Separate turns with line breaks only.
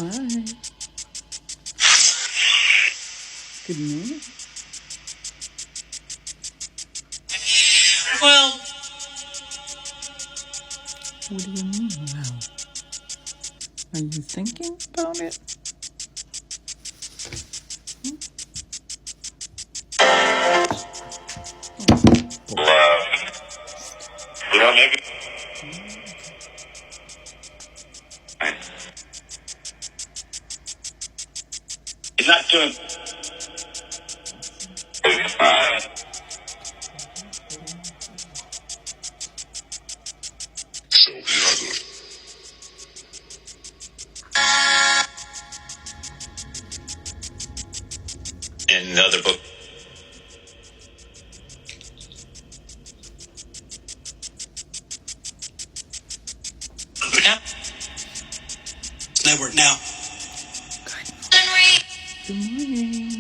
Hi. Good morning.
Well,
What do you mean, wow? Are you thinking about it?
he's not doing. In another book. Now. Network now.
Good morning.